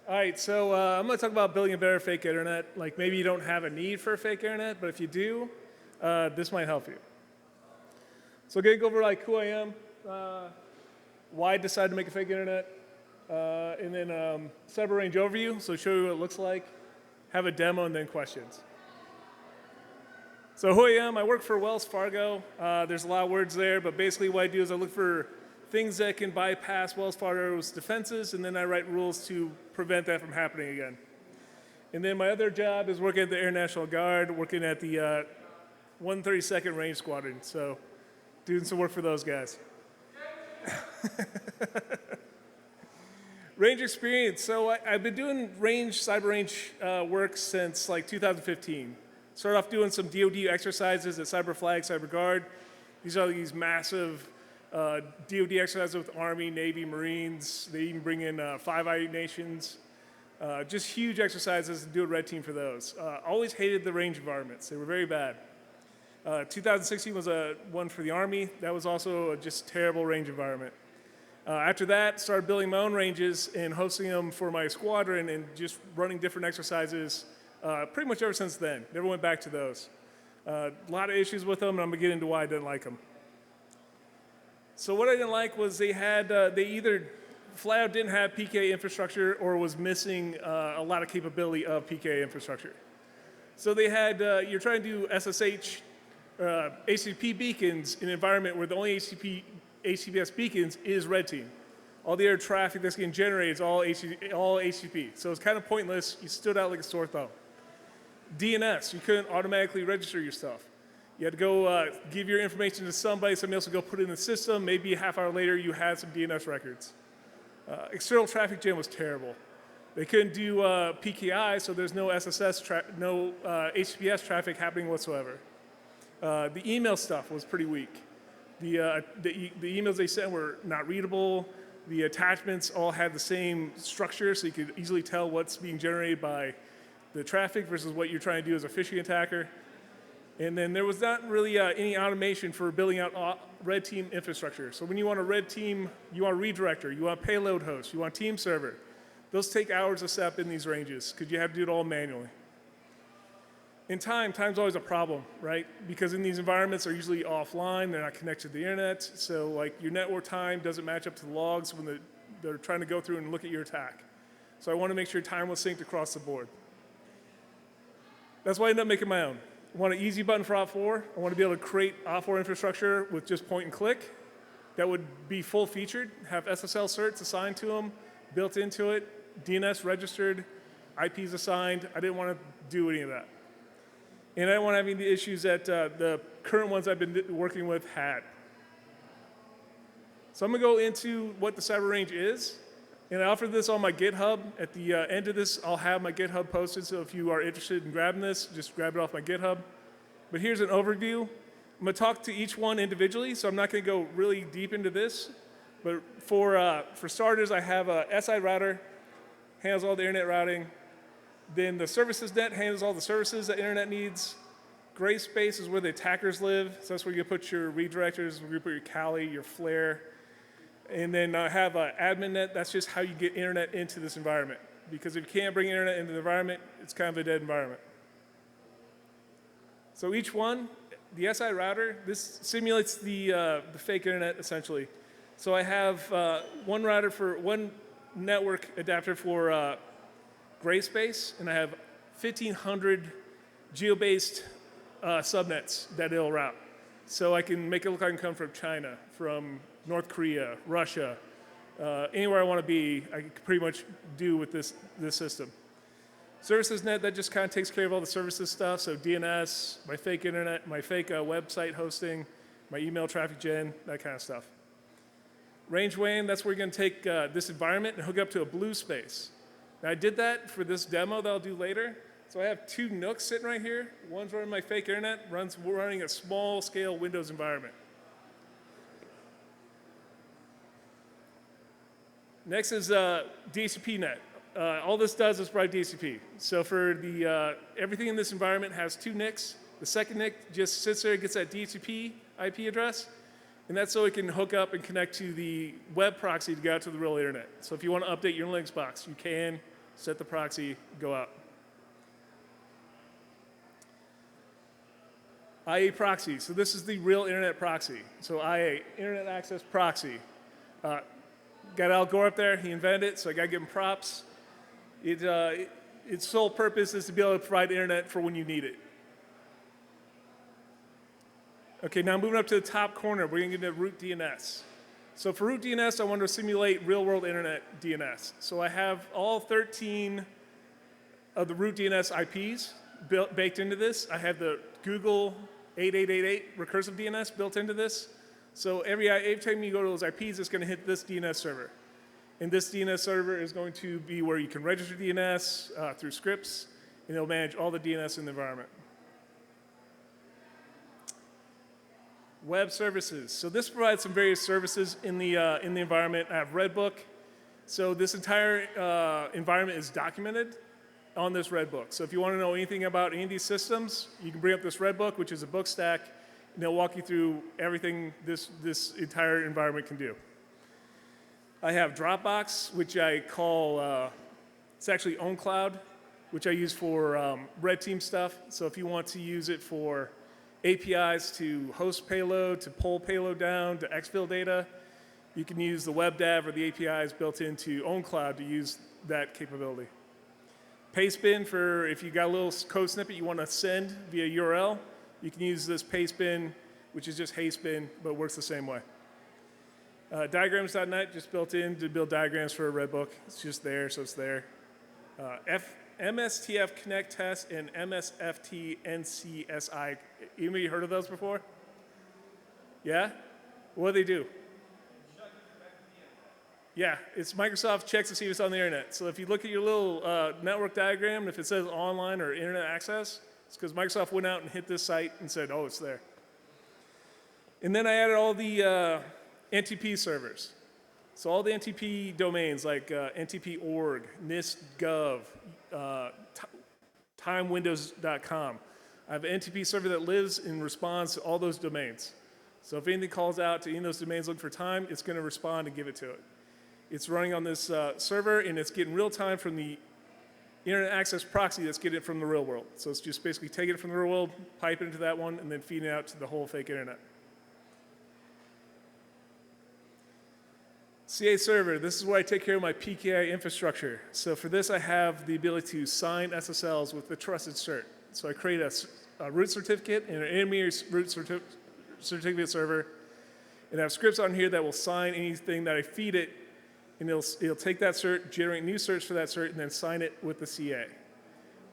All right, so I'm going to talk about building a better fake internet. Like maybe you don't have a need for a fake internet, but if you do, this might help you. So I'm going to go over like who I am, why I decided to make a fake internet, and then cyber range overview, so show you what it looks like, have a demo, and then questions. So who I am, I work for Wells Fargo. There's a lot of words there, but basically what I do is I look for things that can bypass Wells Fargo's defenses, and then I write rules to prevent that from happening again. And then my other job is working at the Air National Guard, working at the 132nd Range Squadron. So doing some work for those guys. Range experience. So I've been doing cyber range work since like 2015. Started off doing some DoD exercises at Cyber Flag, Cyber Guard. These are these massive DoD exercises with Army, Navy, Marines. They even bring in Five Eyed Nations. Just huge exercises to do a red team for those. Always hated the range environments. They were very bad. 2016 was one for the Army. That was also a just terrible range environment. After that, started building my own ranges and hosting them for my squadron and just running different exercises pretty much ever since then. Never went back to those. A lot of issues with them, and I'm going to get into why I didn't like them. So what I didn't like was they either flat out didn't have PK infrastructure or was missing a lot of capability of PK infrastructure. So they had, you're trying to do SSH, HTTP beacons in an environment where the only HTTPS beacons is red team. All the other traffic that's getting generated is all HTTP. So it's kind of pointless. You stood out like a sore thumb. DNS, you couldn't automatically register your stuff. You had to go give your information to somebody else would go put it in the system. Maybe a half hour later, you had some DNS records. External traffic jam was terrible. They couldn't do PKI, so there's no no HTTPS traffic happening whatsoever. The email stuff was pretty weak. The emails they sent were not readable. The attachments all had the same structure, so you could easily tell what's being generated by the traffic versus what you're trying to do as a phishing attacker. And then there was not really any automation for building out red team infrastructure. So when you want a red team, you want a redirector, you want a payload host, you want a team server. Those take hours to set up in these ranges because you have to do it all manually. In time's always a problem, right? Because in these environments are usually offline, they're not connected to the internet. So like your network time doesn't match up to the logs when they're trying to go through and look at your attack. So I want to make sure time was synced across the board. That's why I ended up making my own. I want an easy button for OPFOR. I want to be able to create OPFOR infrastructure with just point and click. That would be full featured, have SSL certs assigned to them, built into it, DNS registered, IPs assigned. I didn't want to do any of that. And I didn't want to have any of the issues that the current ones I've been working with had. So I'm going to go into what the cyber range is. And I offer this on my GitHub. At the end of this, I'll have my GitHub posted, so if you are interested in grabbing this, just grab it off my GitHub. But here's an overview. I'm going to talk to each one individually, so I'm not going to go really deep into this. But for starters, I have a SI router, handles all the internet routing. Then the services net handles all the services that internet needs. Gray space is where the attackers live, so that's where you put your redirectors, where you put your Kali, your Flare. And then I have an admin net. That's just how you get internet into this environment. Because if you can't bring internet into the environment, it's kind of a dead environment. So each one, the SI router, this simulates the fake internet essentially. So I have one network adapter for gray space, and I have 1,500 geo-based subnets that it'll route. So I can make it look like I can come from China, from North Korea, Russia, anywhere I want to be, I can pretty much do with this system. Services net, that just kind of takes care of all the services stuff, so DNS, my fake internet, my fake website hosting, my email traffic gen, that kind of stuff. Range WAN, that's where you're going to take this environment and hook it up to a blue space. Now I did that for this demo that I'll do later. So I have two NUCs sitting right here. One's running my fake internet, running a small scale Windows environment. Next is DHCP net. All this does is provide DHCP. So for everything in this environment has two NICs. The second NIC just sits there, gets that DHCP IP address, and that's so it can hook up and connect to the web proxy to get out to the real internet. So if you want to update your Linux box, you can. set the proxy, go out. IA proxy, so this is the real internet proxy. So IA, internet access proxy. Got Al Gore up there, he invented it, so I gotta give him props. Its sole purpose is to be able to provide internet for when you need it. Okay, now moving up to the top corner, we're gonna get into root DNS. So for root DNS, I wanted to simulate real-world internet DNS. So I have all 13 of the root DNS IPs baked into this. I have the Google 8888 recursive DNS built into this. So every time you go to those IPs, it's going to hit this DNS server. And this DNS server is going to be where you can register DNS through scripts, and it'll manage all the DNS in the environment. Web services. So this provides some various services in the environment. I have Redbook. So this entire environment is documented on this Redbook. So if you want to know anything about any of these systems, you can bring up this Redbook, which is a book stack, and they'll walk you through everything this entire environment can do. I have Dropbox, which I call, it's actually OwnCloud, which I use for red team stuff. So if you want to use it for APIs to host payload, to pull payload down, to exfil data, you can use the WebDAV or the APIs built into OwnCloud to use that capability. Pastebin for if you got a little code snippet you want to send via URL, you can use this Pastebin, which is just Hastebin, but works the same way. Diagrams.net, just built in to build diagrams for a Redbook. It's just there, so it's there. MSTF Connect Test and MSFT NCSI. Anybody heard of those before? Yeah? What do they do? Yeah, it's Microsoft checks to see if it's on the internet. So if you look at your little network diagram, if it says online or internet access, it's because Microsoft went out and hit this site and said, oh, it's there. And then I added all the NTP servers. So all the NTP domains like ntp.org, NIST.gov, timewindows.com. I have an NTP server that lives and responds to all those domains. So if anything calls out to any of those domains looking for time, it's going to respond and give it to it. It's running on this server, and it's getting real time from the internet access proxy that's getting it from the real world. So it's just basically taking it from the real world, pipe it into that one, and then feeding it out to the whole fake internet. CA server, this is where I take care of my PKI infrastructure. So for this, I have the ability to sign SSLs with the trusted cert. So I create a root certificate and an intermediary root certificate server, and I have scripts on here that will sign anything that I feed it, and it'll take that cert, generate new certs for that cert, and then sign it with the CA.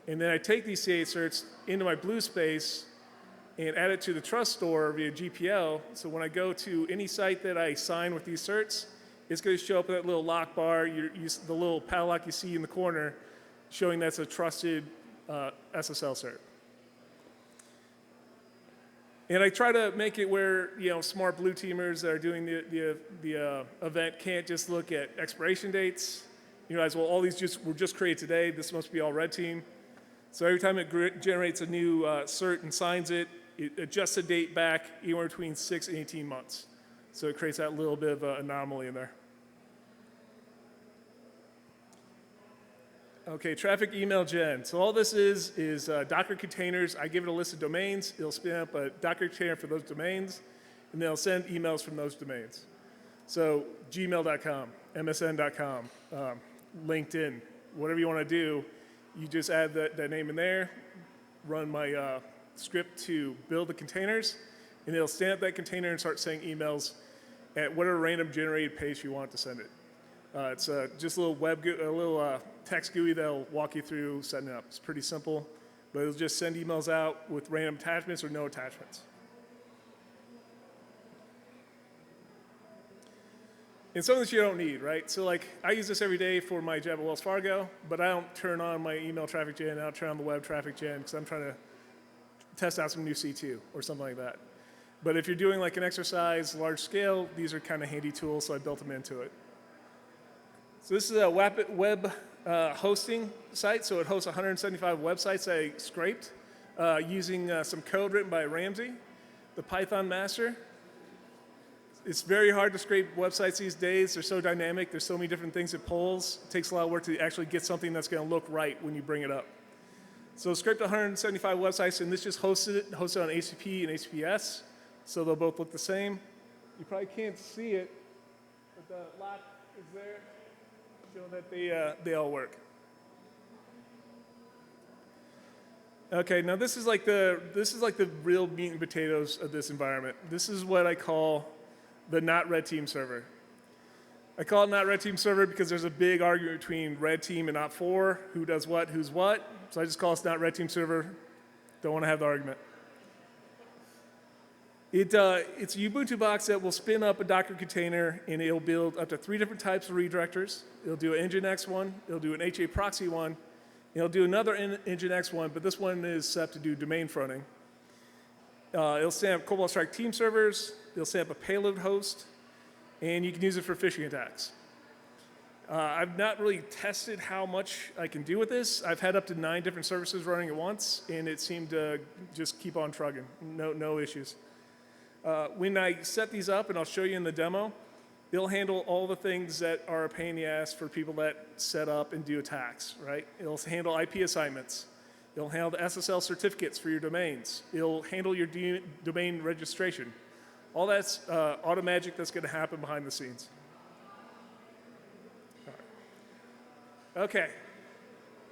And then I take these CA certs into my blue space and add it to the trust store via GPL. So when I go to any site that I sign with these certs, it's going to show up in that little lock bar, the little padlock you see in the corner, showing that's a trusted SSL cert. And I try to make it where smart blue teamers that are doing the event can't just look at expiration dates. You realize, well, all these were just created today. This must be all red team. So every time it generates a new cert and signs it, it adjusts the date back anywhere between 6 and 18 months. So it creates that little bit of an anomaly in there. Okay, traffic email gen. So all this is Docker containers. I give it a list of domains. It'll spin up a Docker container for those domains, and then it'll send emails from those domains. So gmail.com, msn.com, LinkedIn, whatever you want to do, you just add that name in there, run my script to build the containers, and it'll stand up that container and start sending emails at whatever random generated pace you want to send it. It's just a little text GUI that'll walk you through setting it up. It's pretty simple, but it'll just send emails out with random attachments or no attachments. And some of this you don't need, right? So like I use this every day for my job at Wells Fargo, but I don't turn on my email traffic gen, I don't turn on the web traffic gen because I'm trying to test out some new C2 or something like that. But if you're doing like an exercise, large scale, these are kind of handy tools, so I built them into it. So this is a web hosting site, so it hosts 175 websites I scraped using some code written by Ramsey, the Python master. It's very hard to scrape websites these days. They're so dynamic. There's so many different things it pulls. It takes a lot of work to actually get something that's going to look right when you bring it up. So it scraped 175 websites, and this just hosted it on HTTP and HTTPS. So they'll both look the same. You probably can't see it, but the lock is there, showing that they all work. Okay, now this is like the real meat and potatoes of this environment. This is what I call the not red team server. I call it not red team server because there's a big argument between red team and OPFOR, who does what, who's what. So I just call it not red team server. Don't want to have the argument. It's a Ubuntu box that will spin up a Docker container, and it'll build up to 3 different types of redirectors. It'll do an Nginx one, it'll do an HA proxy one, it'll do another Nginx one, but this one is set to do domain fronting. It'll stand up Cobalt Strike team servers, it'll stand up a payload host, and you can use it for phishing attacks. I've not really tested how much I can do with this. I've had up to 9 different services running at once, and it seemed to just keep on trucking, no issues. When I set these up, and I'll show you in the demo, it'll handle all the things that are a pain in the ass for people that set up and do attacks, right? It'll handle IP assignments. It'll handle the SSL certificates for your domains. It'll handle your domain registration. All that's auto magic that's going to happen behind the scenes. Okay,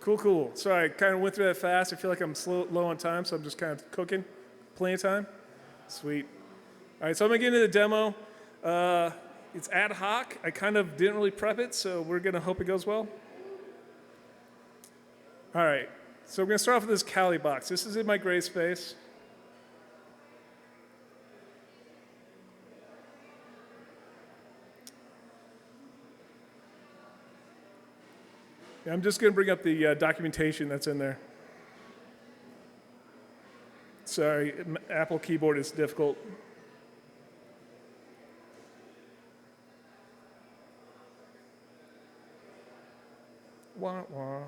cool. Sorry, I kind of went through that fast. I feel like I'm low on time, so I'm just kind of cooking. Plenty of time? Sweet. All right, so I'm going to get into the demo. It's ad hoc. I kind of didn't really prep it, so we're going to hope it goes well. All right, so we're going to start off with this Kali box. This is in my gray space. I'm just going to bring up the documentation that's in there. Sorry, Apple keyboard is difficult. Wah, wah.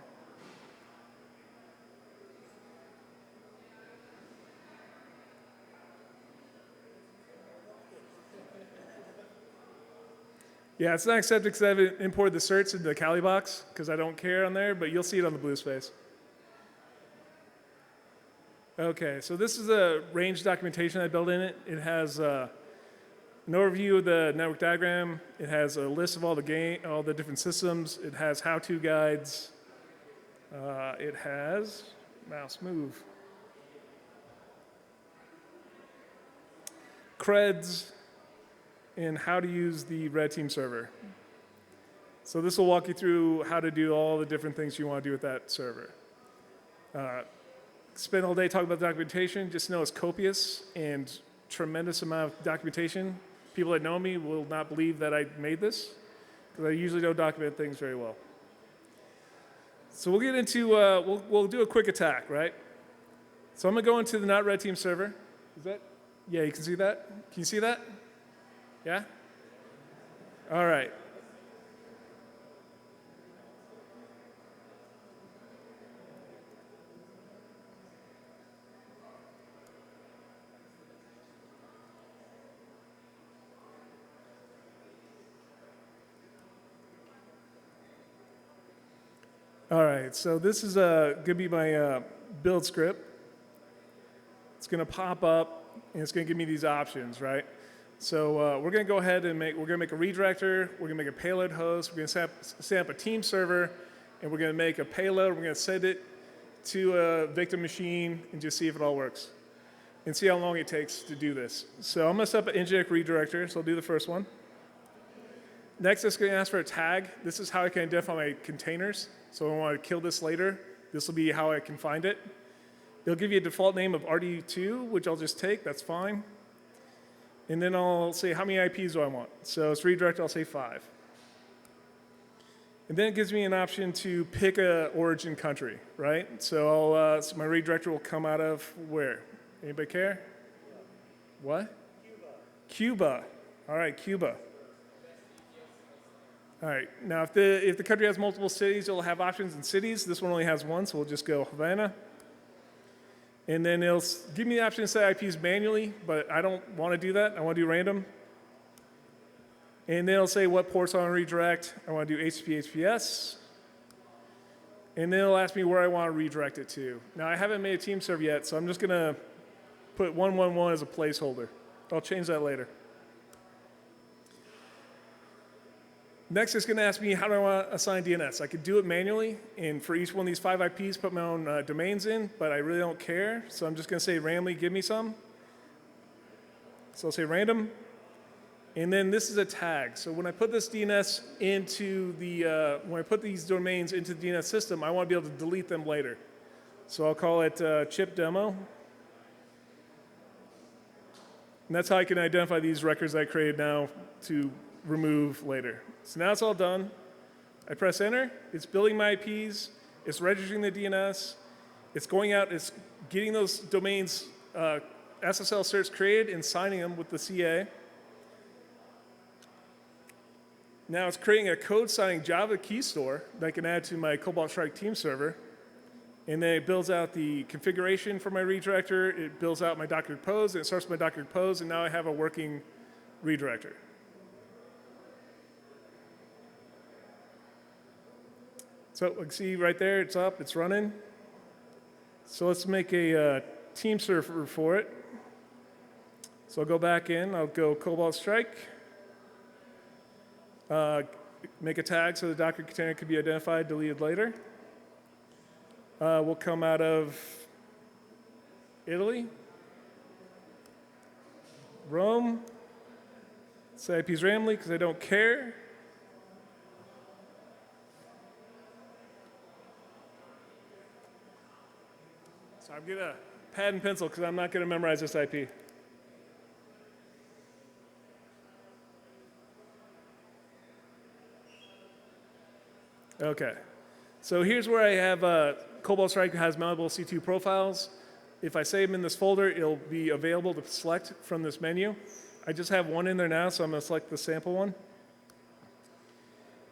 Yeah, it's not accepted because I haven't imported the certs into the Kali box because I don't care on there, but you'll see it on the blue space. Okay, so this is a range documentation I built in it. It has an overview of the network diagram. It has a list of all the different systems. It has how-to guides. It has mouse move. Creds and how to use the red team server. So this will walk you through how to do all the different things you want to do with that server. Spend all day talking about the documentation. Just know it's copious and tremendous amount of documentation. People that know me will not believe that I made this because I usually don't document things very well. So we'll get into, we'll do a quick attack, right? So I'm going to go into the not red team server. Is that, yeah, you can see that? Can you see that? Yeah? All right. All right, so this is going to be my build script. It's going to pop up, and it's going to give me these options, right? So we're going to go ahead and we're going to make a redirector, we're going to make a payload host, we're going to set up a team server, and we're going to make a payload, we're going to send it to a victim machine and just see if it all works, and see how long it takes to do this. So I'm going to set up an Nginx redirector, so I'll do the first one. Next, it's going to ask for a tag. This is how I can identify my containers. So if I want to kill this later, this will be how I can find it. It'll give you a default name of RD2, which I'll just take, that's fine. And then I'll say how many IPs do I want. So it's redirect, I'll say 5. And then it gives me an option to pick a origin country, right? So so my redirector will come out of where? Anybody care? What? Cuba. All right, Cuba. All right, now if the country has multiple cities, it'll have options in cities. This one only has one, so we'll just go Havana. And then it'll give me the option to set IPs manually, but I don't want to do that. I want to do random. And then it'll say what ports I want to redirect. I want to do HTTP HTTPS. And then it'll ask me where I want to redirect it to. Now, I haven't made a team server yet, so I'm just going to put 111 as a placeholder. I'll change that later. Next, it's going to ask me how do I want to assign DNS. I could do it manually, and for each one of these 5 IPs, put my own domains in, but I really don't care. So I'm just going to say randomly give me some. So I'll say random. And then this is a tag. So when I put this DNS into the, when I put these domains into the DNS system, I want to be able to delete them later. So I'll call it chip demo. And that's how I can identify these records I created now to remove later. So now it's all done. I press enter. It's building my IPs. It's registering the DNS. It's going out. It's getting those domains SSL certs created and signing them with the CA. Now it's creating a code signing Java key store that I can add to my Cobalt Strike team server. And then it builds out the configuration for my redirector. It builds out my Docker compose, and it starts my Docker compose, and now I have a working redirector. So you can see right there, it's up, it's running. So let's make a team server for it. So I'll go back in, I'll go Cobalt Strike. Make a tag so the Docker container can be identified, deleted later. We'll come out of Italy, Rome, set IPs randomly because I don't care. So I'm going to pad and pencil because I'm not going to memorize this IP. Okay, so here's where I have Cobalt Strike has mountable C2 profiles. If I save them in this folder, it'll be available to select from this menu. I just have one in there now, so I'm going to select the sample one.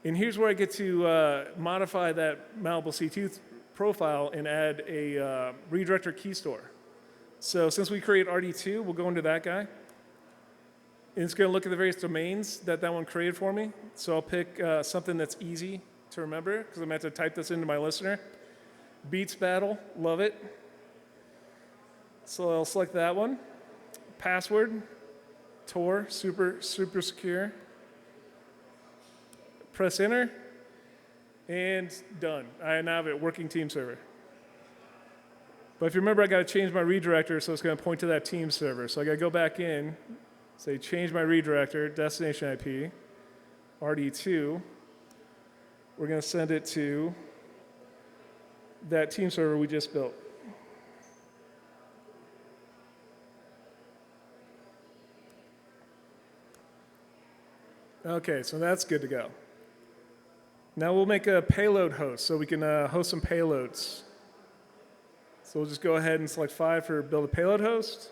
And here's where I get to modify that mountable C2 profile and add a redirector key store. So since we create RD2, we'll go into that guy. And it's going to look at the various domains that one created for me. So I'll pick something that's easy to remember, because I'm going to have to type this into my listener. Beats Battle, love it. So I'll select that one. Password, Tor, super secure. Press enter, and done. I now have a working team server. But if you remember, I got to change my redirector, so it's going to point to that team server. So I got to go back in, say change my redirector, destination IP, RD2. We're going to send it to that team server we just built. Okay, so that's good to go. Now we'll make a payload host so we can host some payloads. So we'll just go ahead and select 5 for build a payload host.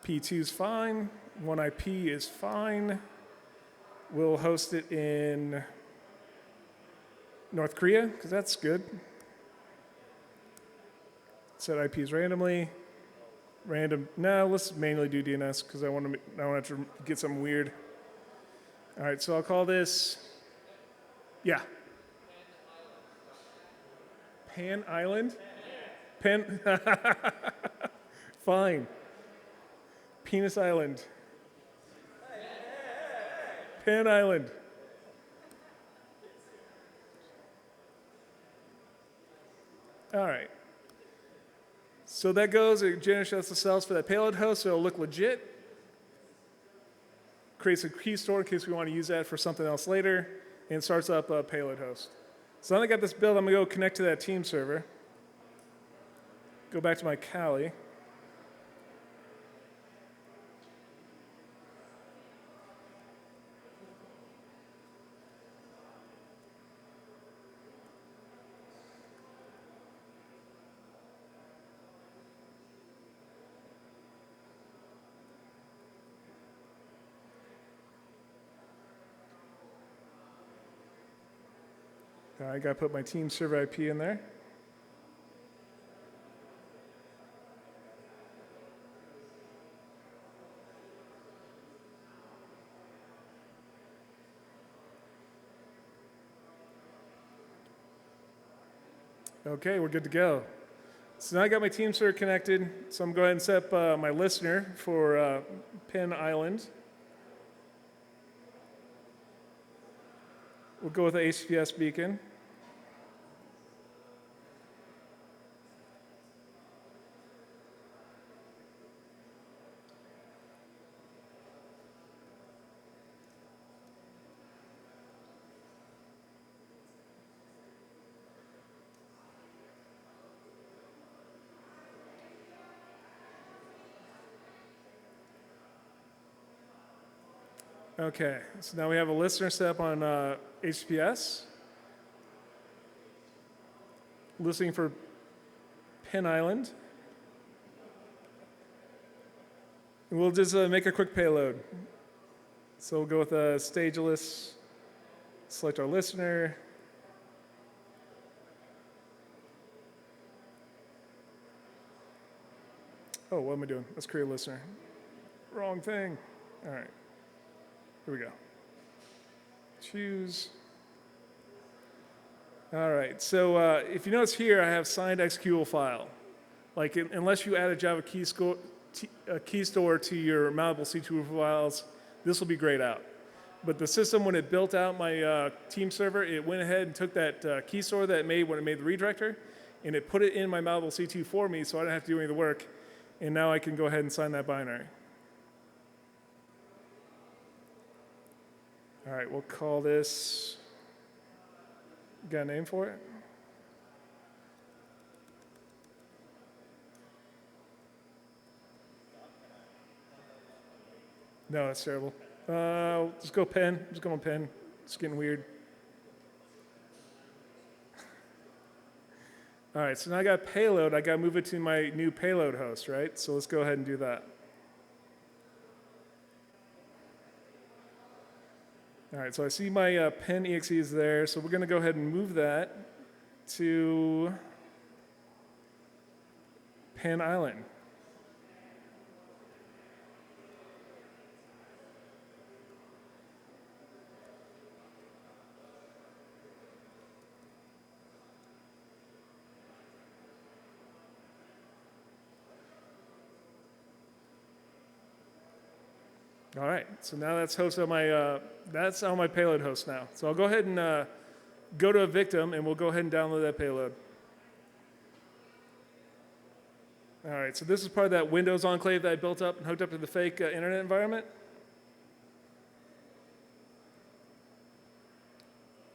P2 is fine. 1IP is fine. We'll host it in North Korea, because that's good. Set IPs randomly. Random. No, let's manually do DNS because I don't want to get something weird. All right, so I'll call this, yeah. Pan Island? Pan, fine. Penis Island. Pan Island. All right. So that goes, it generates SSLs for that payload host, so it'll look legit. Creates a key store in case we want to use that for something else later, and starts up a payload host. So now that I got this built, I'm going to go connect to that team server. Go back to my Kali. I got to put my team server IP in there. Okay, we're good to go. So now I got my team server connected, so I'm going to go ahead and set up my listener for Penn Island. We'll go with the HTTPS beacon. Okay, so now we have a listener set up on HTTPS. Listening for Penn Island. And we'll just make a quick payload. So we'll go with a stageless, select our listener. Oh, what am I doing? Let's create a listener. Wrong thing. All right. Here we go. Choose. All right, so if you notice here, I have signed executable file. Like, unless you add a Java key store to your mountable C2 files, this will be grayed out. But the system, when it built out my team server, it went ahead and took that key store that it made when it made the redirector, and it put it in my mountable C2 for me, so I didn't have to do any of the work. And now I can go ahead and sign that binary. All right, we'll call this. Got a name for it? No, that's terrible. Just go Penn. Just go on Penn. It's getting weird. All right, so now I got payload. I got to move it to my new payload host, right? So let's go ahead and do that. All right, so I see my Penn exe is there, so we're going to go ahead and move that to Penn Island. All right, so now that's hosted on that's on my payload host now. So I'll go ahead and go to a victim, and we'll go ahead and download that payload. All right, so this is part of that Windows enclave that I built up and hooked up to the fake internet environment.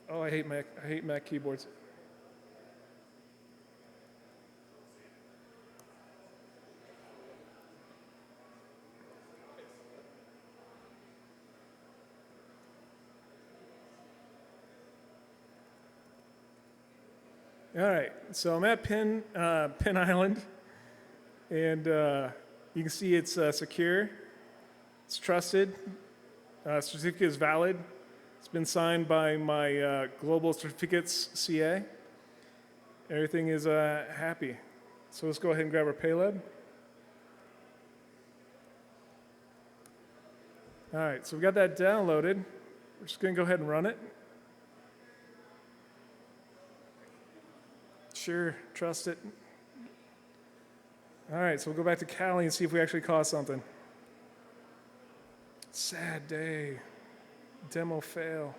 Oh, I hate Mac keyboards. All right, so I'm at Penn Island, and you can see it's secure, it's trusted, certificate is valid, it's been signed by my global certificates CA. Everything is happy. So let's go ahead and grab our payload. All right, so we got that downloaded. We're just going to go ahead and run it. Sure, trust it. All right, so we'll go back to Cali and see if we actually caught something. Sad day. Demo fail.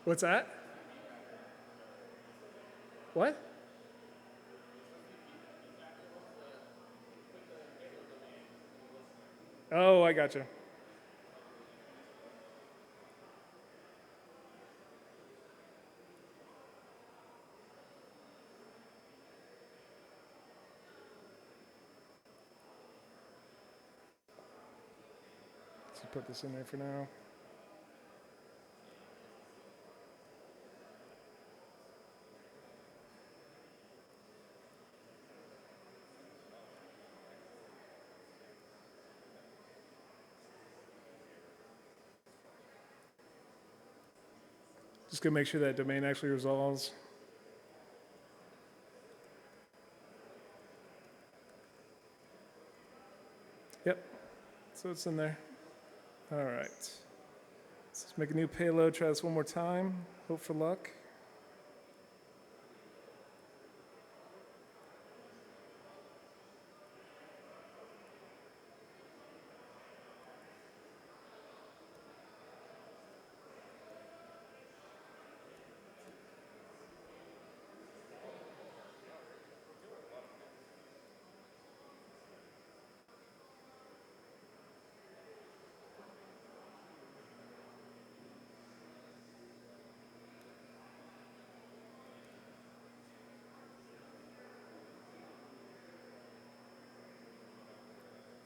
What's that? What? Oh, I gotcha. Let's put this in there for now. Just gonna make sure that domain actually resolves. Yep. So it's in there. All right. Let's make a new payload. Try this one more time. Hope for luck.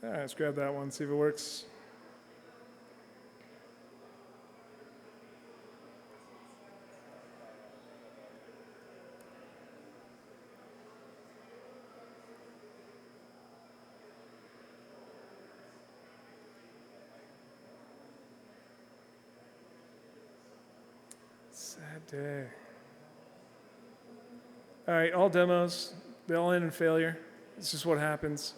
All right, let's grab that one, see if it works. Sad day. All right, all demos, they all end in failure. It's just what happens.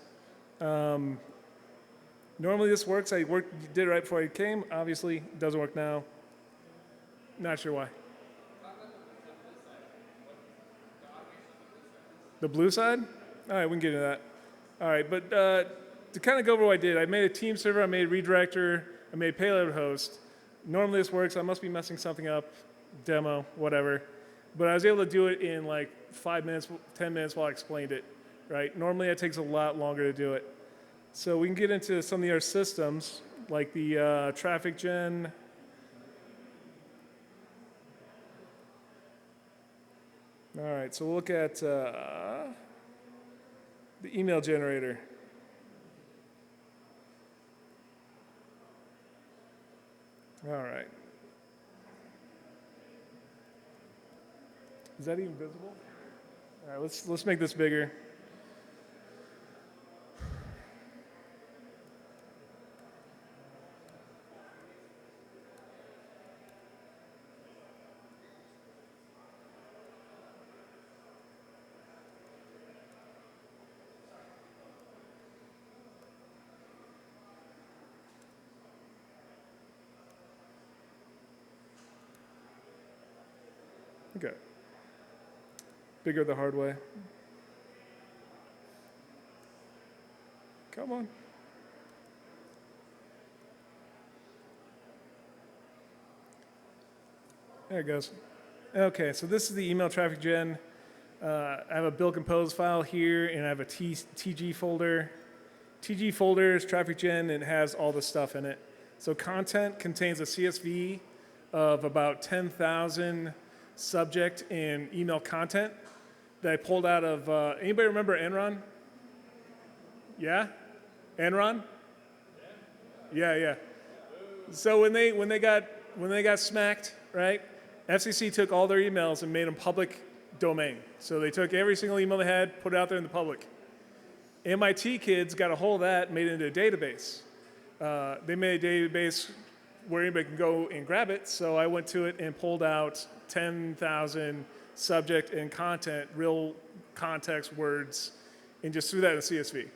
Normally this works. Did it right before I came. Obviously, it doesn't work now. Not sure why. The blue side? All right, we can get into that. All right, but to kind of go over what I did, I made a team server, I made a redirector, I made a payload host. Normally this works. I must be messing something up, demo, whatever. But I was able to do it in like 5 minutes, 10 minutes while I explained it, right? Normally it takes a lot longer to do it. So we can get into some of the other systems, like the traffic gen. All right, so we'll look at the email generator. All right. Is that even visible? All right, let's make this bigger. Okay. Bigger the hard way. Come on. There it goes. Okay, so this is the email traffic gen. I have a build compose file here, and I have a TG folder. TG folder is traffic gen, and it has all the stuff in it. So content contains a CSV of about 10,000 subject and email content that I pulled out of, anybody remember Enron? Yeah? Enron? Yeah. So when they got smacked, right? FCC took all their emails and made them public domain. So they took every single email they had, put it out there in the public. MIT kids got a hold of that and made it into a database. They made a database where anybody can go and grab it. So I went to it and pulled out 10,000 subject and content, real context words, and just threw that in a CSV.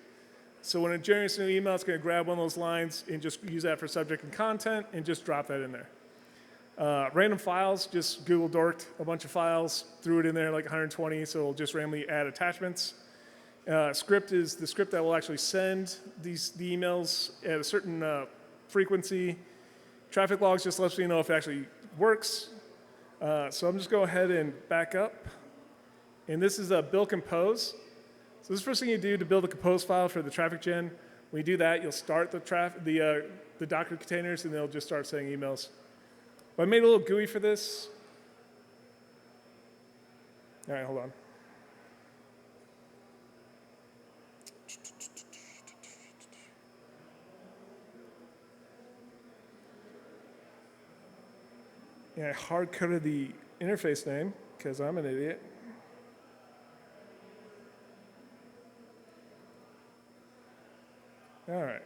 So when it generates a new email, it's going to grab one of those lines and just use that for subject and content and just drop that in there. Random files, just Google dorked a bunch of files, threw it in there like 120, so it'll just randomly add attachments. Script is the script that will actually send the emails at a certain frequency. Traffic logs just lets me know if it actually works. So I'm just go ahead and back up. And this is a build compose. So this is the first thing you do to build a compose file for the traffic gen. When you do that, you'll start the Docker containers, and they'll just start sending emails. But I made a little GUI for this. All right, hold on. Yeah, I hard-coded the interface name because I'm an idiot. All right.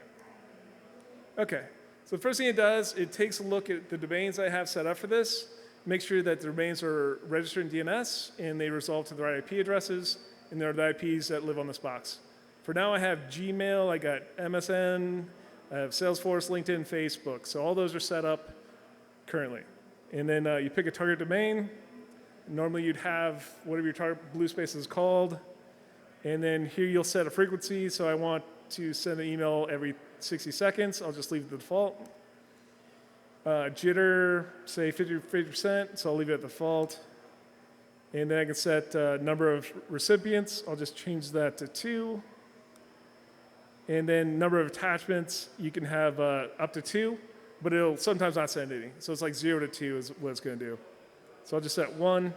Okay, so the first thing it does, it takes a look at the domains I have set up for this, make sure that the domains are registered in DNS and they resolve to the right IP addresses, and they're the IPs that live on this box. For now, I have Gmail, I got MSN, I have Salesforce, LinkedIn, Facebook. So all those are set up currently. And then you pick a target domain. Normally you'd have whatever your target blue space is called. And then here you'll set a frequency. So I want to send an email every 60 seconds. I'll just leave the default. Jitter, say 50%, so I'll leave it at default. And then I can set number of recipients. I'll just change that to 2. And then number of attachments, you can have up to 2, but it'll sometimes not send any. So it's like 0 to 2 is what it's going to do. So I'll just set 1.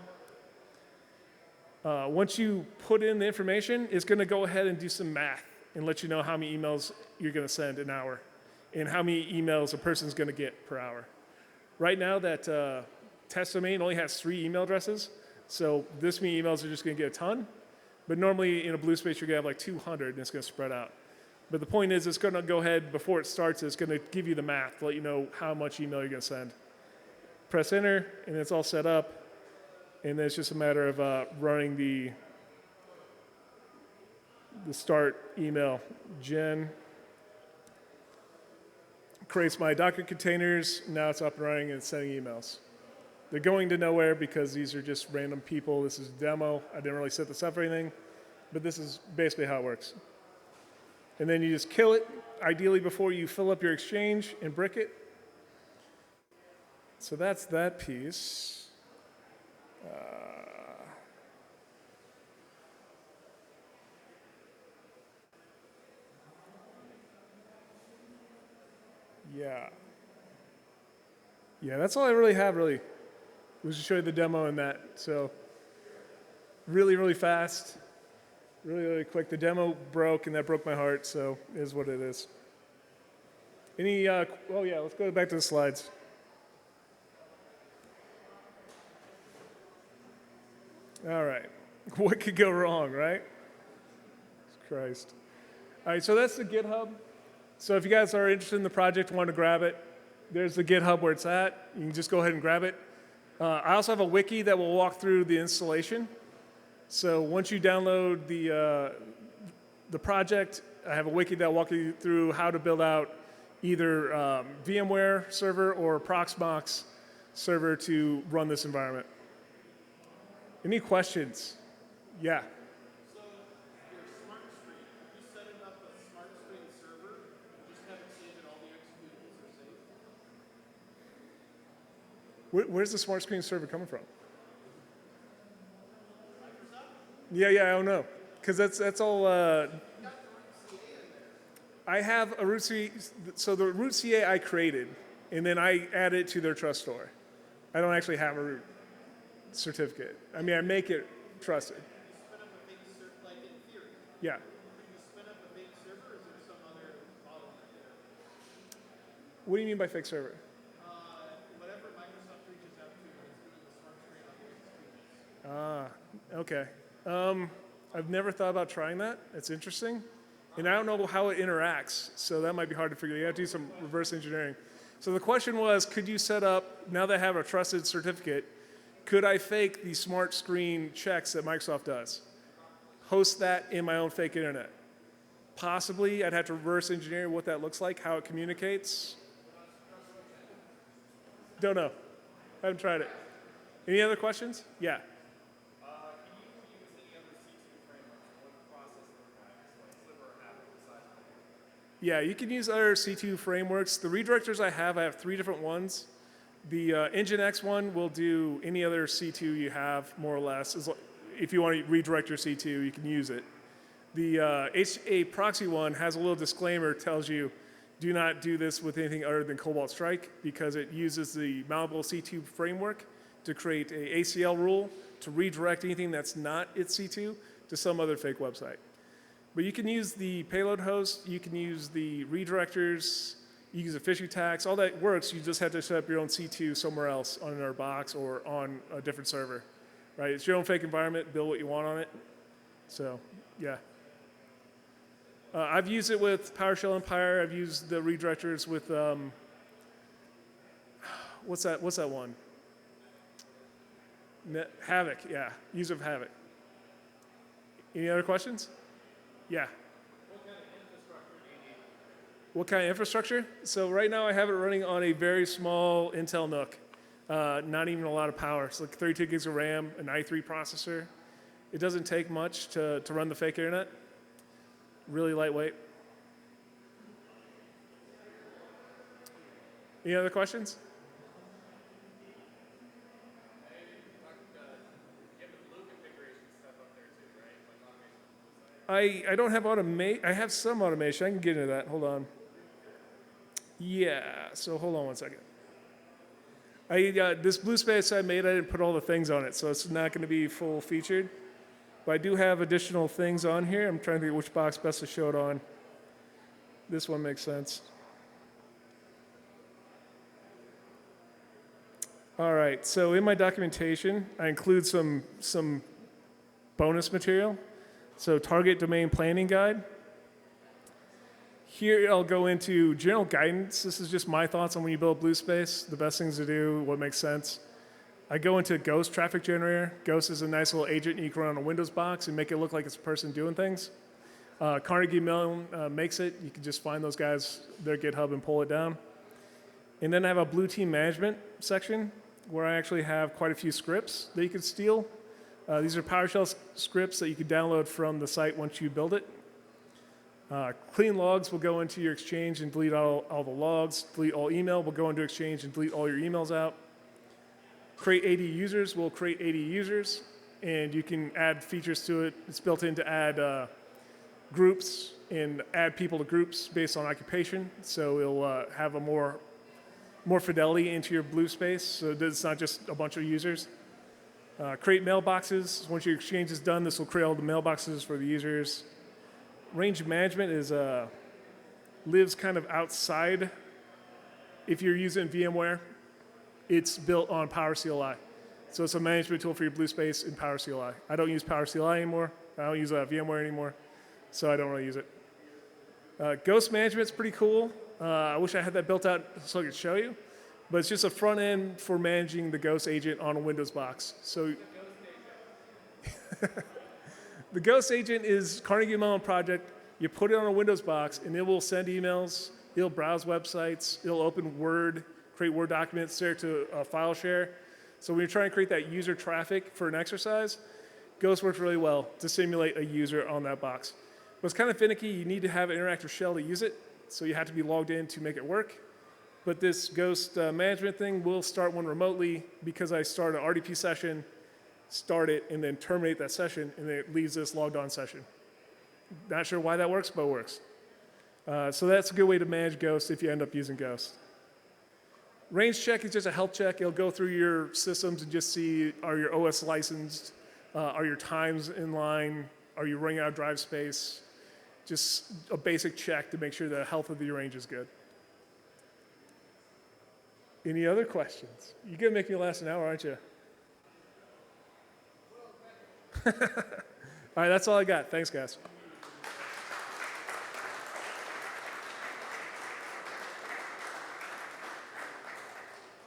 Once you put in the information, it's going to go ahead and do some math and let you know how many emails you're going to send an hour and how many emails a person's going to get per hour. Right now, that test domain only has 3 email addresses, so this many emails are just going to get a ton. But normally, in a blue space, you're going to have like 200, and it's going to spread out. But the point is, it's going to go ahead, before it starts, it's going to give you the math to let you know how much email you're going to send. Press enter, and it's all set up. And then it's just a matter of running the start email. Jen creates my Docker containers. Now it's up and running and it's sending emails. They're going to nowhere because these are just random people. This is a demo. I didn't really set this up for anything, but this is basically how it works. And then you just kill it, ideally before you fill up your Exchange and brick it. So that's that piece. Yeah, that's all I really have, really. Was to show you the demo and that. So really, really fast, really, really quick. The demo broke, and that broke my heart, so it is what it is. Oh yeah, let's go back to the slides. All right, what could go wrong, right? Christ. All right, so that's the GitHub. So if you guys are interested in the project, want to grab it, there's the GitHub where it's at. You can just go ahead and grab it. I also have a wiki that will walk through the installation. So once you download the project, I have a wiki that will walk you through how to build out either VMware server or Proxmox server to run this environment. Any questions? Yeah. So your smart screen, you set it up a smart screen server, you just have it saved and all the executables are saved? Where's the smart screen server coming from? Microsoft? Yeah, I don't know. Because that's all. I have a root CA, so the root CA I created, and then I add it to their trust store. I don't actually have a root certificate. I mean, I make it trusted. You spin up a fake server, like in theory. Yeah. Can you spin up a fake server, or is there some other bottleneck there? What do you mean by fake server? Whatever Microsoft reaches out to when it's doing the smart screen on the executables. Okay. I've never thought about trying that. It's interesting. And I don't know how it interacts, so that might be hard to figure out. You have to do some reverse engineering. So the question was, could you set up, now that I have a trusted certificate, could I fake the smart screen checks that Microsoft does? Host that in my own fake internet? Possibly. I'd have to reverse engineer what that looks like, how it communicates. Don't know. Haven't tried it. Any other questions? Yeah. Yeah, you can use other C2 frameworks. The redirectors I have 3 different ones. The Nginx one will do any other C2 you have, more or less. If you want to redirect your C2, you can use it. The HA proxy one has a little disclaimer, tells you, do not do this with anything other than Cobalt Strike, because it uses the malleable C2 framework to create a ACL rule to redirect anything that's not its C2 to some other fake website. But you can use the payload host, you can use the redirectors, you can use a phishing tags, all that works. You just have to set up your own C2 somewhere else on our box or on a different server, right? It's your own fake environment, build what you want on it. So, yeah. I've used it with PowerShell Empire. I've used the redirectors with, what's that one? Havoc, yeah, user of Havoc. Any other questions? Yeah. What kind of infrastructure do you need? What kind of infrastructure? So right now I have it running on a very small Intel NUC. Not even a lot of power. It's like 32 gigs of RAM, an i3 processor. It doesn't take much to run the fake internet. Really lightweight. Any other questions? I don't have automation. I have some automation. I can get into that. Hold on. Yeah, so hold on one second. This blue space I made, I didn't put all the things on it, so it's not going to be full featured. But I do have additional things on here. I'm trying to think which box best to show it on. This one makes sense. All right, so in my documentation, I include some bonus material. So target domain planning guide. Here I'll go into general guidance. This is just my thoughts on when you build blue space, the best things to do, what makes sense. I go into Ghost traffic generator. Ghost is a nice little agent you can run on a Windows box and make it look like it's a person doing things. Carnegie Mellon makes it. You can just find those guys, their GitHub, and pull it down. And then I have a blue team management section where I actually have quite a few scripts that you can steal. These are PowerShell scripts that you can download from the site once you build it. Clean logs will go into your Exchange and delete all the logs. Delete all email will go into Exchange and delete all your emails out. Create AD users will create AD users, and you can add features to it. It's built in to add groups and add people to groups based on occupation. So it'll have a more fidelity into your blue space, so it's not just a bunch of users. Create mailboxes. Once your Exchange is done, this will create all the mailboxes for the users. Range management lives kind of outside. If you're using VMware, it's built on PowerCLI. So it's a management tool for your blue space in PowerCLI. I don't use PowerCLI anymore. I don't use VMware anymore, so I don't really use it. Ghost management's pretty cool. I wish I had that built out so I could show you. But it's just a front end for managing the Ghost agent on a Windows box. So the Ghost agent is Carnegie Mellon project. You put it on a Windows box, and it will send emails. It'll browse websites. It'll open Word, create Word documents, share to a file share. So when you're trying to create that user traffic for an exercise, Ghost works really well to simulate a user on that box. But it's kind of finicky. You need to have an interactive shell to use it, so you have to be logged in to make it work. But this Ghost management thing will start one remotely because I start an RDP session, start it, and then terminate that session, and then it leaves this logged on session. Not sure why that works, but it works. So that's a good way to manage Ghost if you end up using Ghost. Range check is just a health check. It'll go through your systems and just see, are your OS licensed? Are your times in line? Are you running out of drive space? Just a basic check to make sure the health of your range is good. Any other questions? You're going to make me last an hour, aren't you? All right, that's all I got. Thanks, guys.